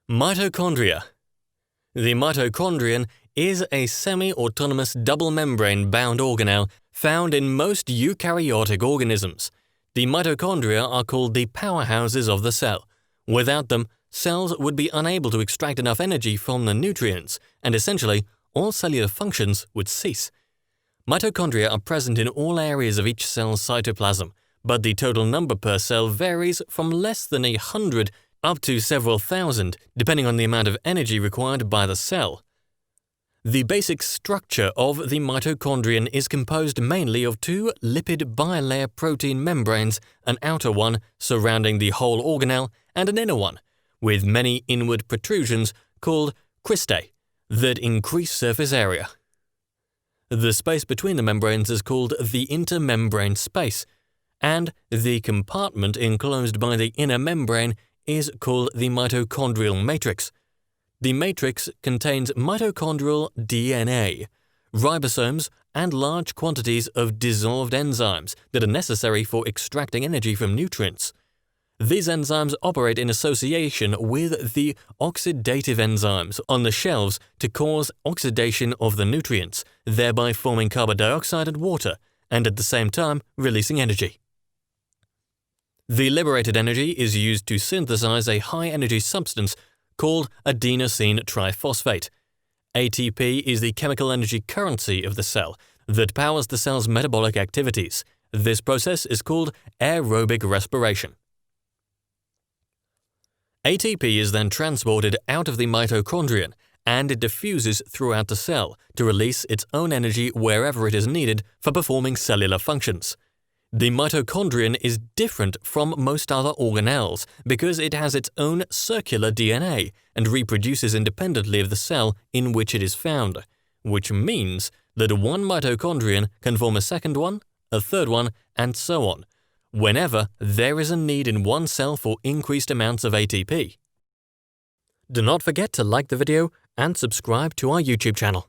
Mitochondria. The mitochondrion is a semi-autonomous double-membrane-bound organelle found in most eukaryotic organisms. The mitochondria are called the powerhouses of the cell. Without them, cells would be unable to extract enough energy from the nutrients, and essentially, all cellular functions would cease. Mitochondria are present in all areas of each cell's cytoplasm, but the total number per cell varies from less than 100 up to several thousand, depending on the amount of energy required by the cell. The basic structure of the mitochondrion is composed mainly of two lipid bilayer protein membranes, an outer one surrounding the whole organelle and an inner one, with many inward protrusions called cristae that increase surface area. The space between the membranes is called the intermembrane space, and the compartment enclosed by the inner membrane is called the mitochondrial matrix. The matrix contains mitochondrial DNA, ribosomes, and large quantities of dissolved enzymes that are necessary for extracting energy from nutrients. These enzymes operate in association with the oxidative enzymes on the shelves to cause oxidation of the nutrients, thereby forming carbon dioxide and water, and at the same time releasing energy. The liberated energy is used to synthesize a high-energy substance called adenosine triphosphate. ATP is the chemical energy currency of the cell that powers the cell's metabolic activities. This process is called aerobic respiration. ATP is then transported out of the mitochondrion, and it diffuses throughout the cell to release its own energy wherever it is needed for performing cellular functions. The mitochondrion is different from most other organelles because it has its own circular DNA and reproduces independently of the cell in which it is found, which means that one mitochondrion can form a second one, a third one, and so on, whenever there is a need in one cell for increased amounts of ATP. Do not forget to like the video and subscribe to our YouTube channel.